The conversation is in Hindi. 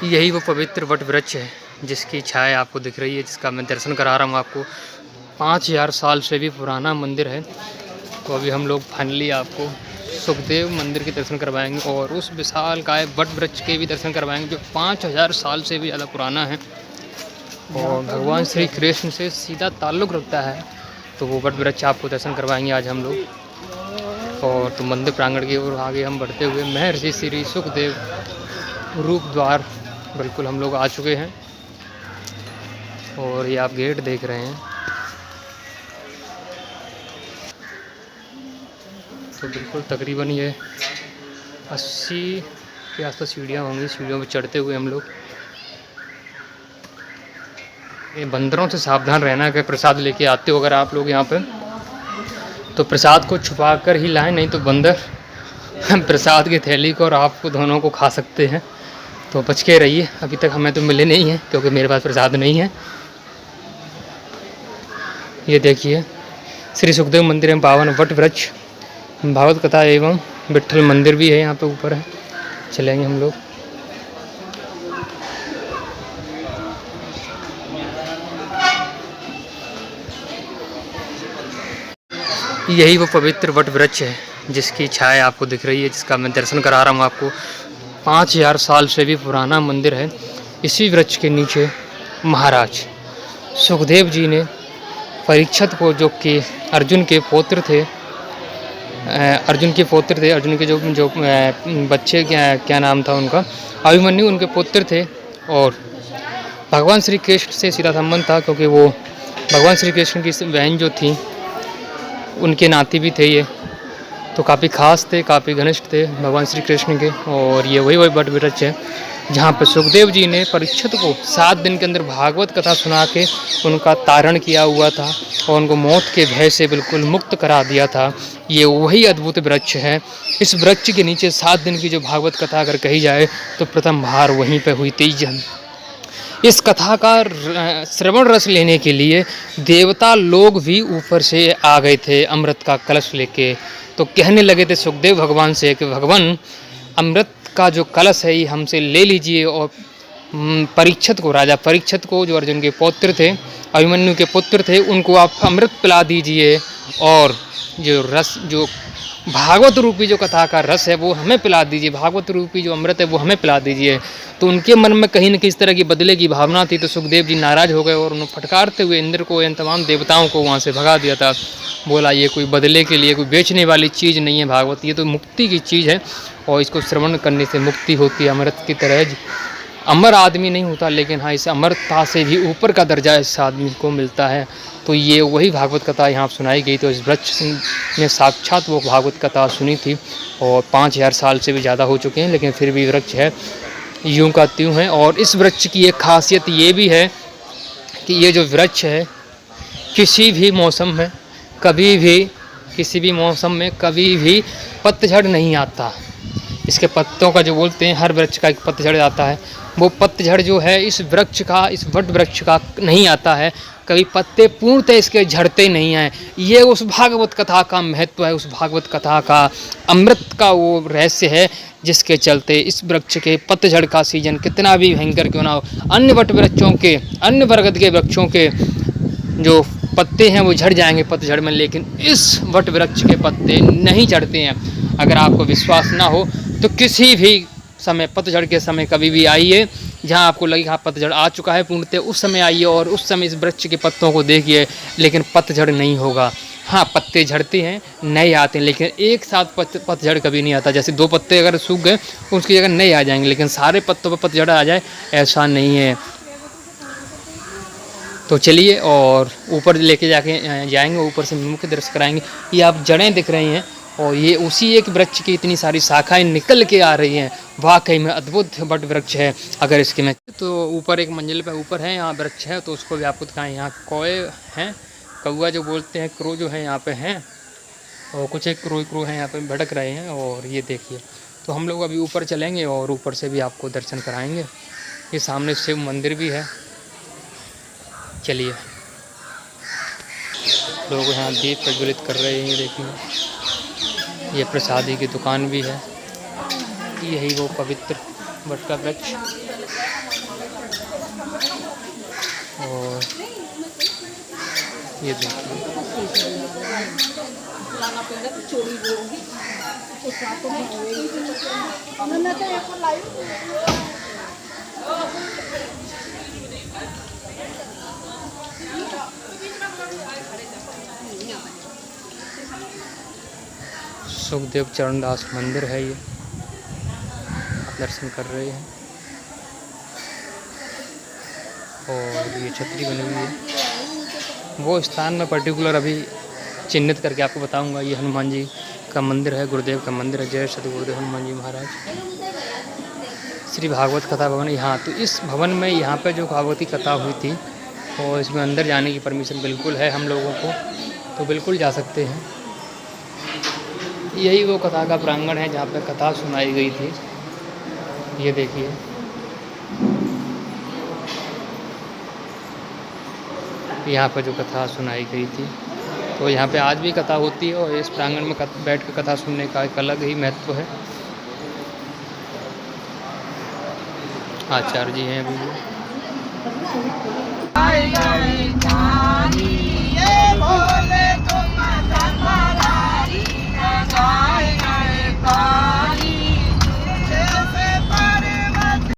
यही वो पवित्र वट वृक्ष है जिसकी छाया आपको दिख रही है, जिसका मैं दर्शन करा रहा हूँ आपको। 5000 साल से भी पुराना मंदिर है। तो अभी हम लोग फाइनली आपको सुखदेव मंदिर के दर्शन करवाएंगे और उस विशालकाय वट वृक्ष के भी दर्शन करवाएंगे जो 5000 साल से भी ज़्यादा पुराना है और भगवान श्री कृष्ण से सीधा ताल्लुक़ रखता है। तो वो वट वृक्ष आपको दर्शन करवाएंगे आज हम लोग। और तो मंदिर प्रांगण की ओर आगे हम बढ़ते हुए महर्षि श्री सुखदेव रूप द्वार बिल्कुल हम लोग आ चुके हैं। और ये आप गेट देख रहे हैं। तो बिल्कुल तकरीबन ये 80 के आसपास सीढ़ियाँ होंगी। सीढ़ियों पर चढ़ते हुए हम लोग, ये बंदरों से सावधान रहना कि प्रसाद लेके आते हो अगर आप लोग यहाँ पे तो प्रसाद को छुपा कर ही लाएं, नहीं तो बंदर प्रसाद की थैली को और आपको दोनों को खा सकते हैं। तो बच के रहिए। अभी तक हमें तो मिले नहीं हैं क्योंकि मेरे पास प्रसाद नहीं है। ये देखिए श्री सुखदेव मंदिर में पावन वट वृक्ष, भागवत कथा एवं विट्ठल मंदिर भी है यहाँ पे ऊपर है। चलेंगे हम लोग। यही वो पवित्र वट वृक्ष है जिसकी छाया आपको दिख रही है, जिसका मैं दर्शन करा रहा हूँ आपको। 5000 साल से भी पुराना मंदिर है। इसी वृक्ष के नीचे महाराज सुखदेव जी ने परीक्षित को, जो कि अर्जुन के पौत्र थे, अर्जुन के जो बच्चे क्या नाम था उनका, अभिमन्यु उनके पुत्र थे। और भगवान श्री कृष्ण से सीधा संबंध था क्योंकि वो भगवान श्री कृष्ण की बहन जो थी उनके नाती भी थे। ये तो काफ़ी खास थे, काफ़ी घनिष्ठ थे भगवान श्री कृष्ण के। और ये वही वट वृक्ष है जहाँ पर सुखदेव जी ने परीक्षित को 7 दिन के अंदर भागवत कथा सुना के उनका तारण किया हुआ था और उनको मौत के भय से बिल्कुल मुक्त करा दिया था। ये वही अद्भुत वृक्ष है। इस वृक्ष के नीचे 7 दिन की जो भागवत कथा अगर कही जाए तो प्रथम बार वहीं पर हुई थी। इस कथा का श्रवण रस लेने के लिए देवता लोग भी ऊपर से आ गए थे अमृत का कलश लेके। तो कहने लगे थे सुखदेव भगवान से कि भगवान, अमृत का जो कलश है ये हमसे ले लीजिए और परीक्षित को, राजा परीक्षित को, जो अर्जुन के पौत्र थे, अभिमन्यु के पुत्र थे, उनको आप अमृत पिला दीजिए और जो रस, जो भागवत रूपी जो कथा का रस है वो हमें पिला दीजिए, भागवत रूपी जो अमृत है वो हमें पिला दीजिए। तो उनके मन में कहीं न किसी तरह की बदले की भावना थी। तो सुखदेव जी नाराज़ हो गए और उन्हें फटकारते हुए इंद्र को, इन तमाम देवताओं को वहाँ से भगा दिया था। बोला ये कोई बदले के लिए, कोई बेचने वाली चीज़ नहीं है भागवत, ये तो मुक्ति की चीज़ है और इसको श्रवण करने से मुक्ति होती है अमृत की तरह। अमर आदमी नहीं होता लेकिन हाँ, इस अमरता से भी ऊपर का दर्जा इस आदमी को मिलता है। तो ये वही भागवत कथा यहाँ सुनाई गई। तो इस वृक्ष ने साक्षात वो भागवत कथा सुनी थी और 5000 साल से भी ज़्यादा हो चुके हैं, लेकिन फिर भी वृक्ष है, यूं का त्यों है। और इस वृक्ष की एक खासियत ये भी है कि ये जो वृक्ष है किसी भी मौसम में, कभी भी, किसी भी मौसम में कभी भी पतझड़ नहीं आता। इसके पत्तों का जो बोलते हैं, हर वृक्ष का एक पतझड़ आता है, वो पतझड़ जो है इस वृक्ष का, इस वट वृक्ष का नहीं आता है। कभी पत्ते पूर्णतः इसके झड़ते नहीं हैं। ये उस भागवत कथा का महत्व है, उस भागवत कथा का अमृत का वो रहस्य है जिसके चलते इस वृक्ष के पतझड़ का सीजन कितना भी भयंकर क्यों ना हो, अन्य वट वृक्षों के, अन्य बरगद के वृक्षों के जो पत्ते हैं वो झड़ जाएंगे पतझड़ में, लेकिन इस वट वृक्ष के पत्ते नहीं झड़ते हैं। अगर आपको विश्वास ना हो तो किसी भी समय, पतझड़ के समय कभी भी आइए, जहाँ आपको लगे हाँ पतझड़ आ चुका है पूर्णतः, उस समय आइए और उस समय इस वृक्ष के पत्तों को देखिए, लेकिन पतझड़ नहीं होगा। हाँ, पत्ते झड़ते हैं, नए आते हैं, लेकिन एक साथ पतझड़ कभी नहीं आता। जैसे 2 पत्ते अगर सूख गए उसकी जगह नए आ जाएंगे, लेकिन सारे पत्तों पर पतझड़ आ जाए ऐसा नहीं है। तो चलिए और ऊपर लेके जाएंगे, ऊपर से मुख्य दृश्य कराएंगे। ये आप जड़ें दिख रही हैं और ये उसी एक वृक्ष की इतनी सारी शाखाएं निकल के आ रही हैं। वाकई में अद्भुत वट वृक्ष है। अगर इसके में तो ऊपर एक मंजिल पे ऊपर है, यहाँ वृक्ष है, तो उसको भी आपको दिखाएं। यहाँ कोए हैं, कौआ जो बोलते हैं, क्रो जो है यहाँ पे हैं, और कुछ एक क्रो हैं यहाँ पे भटक रहे हैं। और ये देखिए, तो हम लोग अभी ऊपर चलेंगे और ऊपर से भी आपको दर्शन कराएंगे। ये सामने शिव मंदिर भी है। चलिए, लोग यहाँ दीप प्रज्वलित कर रहे हैं। देखिए, ये प्रसादी की दुकान भी है। यही वो पवित्र वट का वृक्ष। और ये देखिए सुखदेव चरणदास मंदिर है ये, आप दर्शन कर रहे हैं। और ये छतरी बनी हुई है। वो स्थान में पर्टिकुलर अभी चिन्हित करके आपको बताऊंगा। ये हनुमान जी का मंदिर है, गुरुदेव का मंदिर है। जय सद्गुरु गुरुदेव हनुमान जी महाराज। श्री भागवत कथा भवन यहाँ, तो इस भवन में यहाँ पे जो भागवती कथा हुई थी, और इसमें अंदर जाने की परमिशन बिल्कुल है हम लोगों को, तो बिल्कुल जा सकते हैं। यही वो कथा का प्रांगण है जहाँ पे कथा सुनाई गई थी। ये देखिए, यहाँ पर जो कथा सुनाई गई थी, तो यहाँ पे आज भी कथा होती है। और इस प्रांगण में बैठ कर कथा सुनने का एक अलग ही महत्व है। आचार्य जी हैं अभी।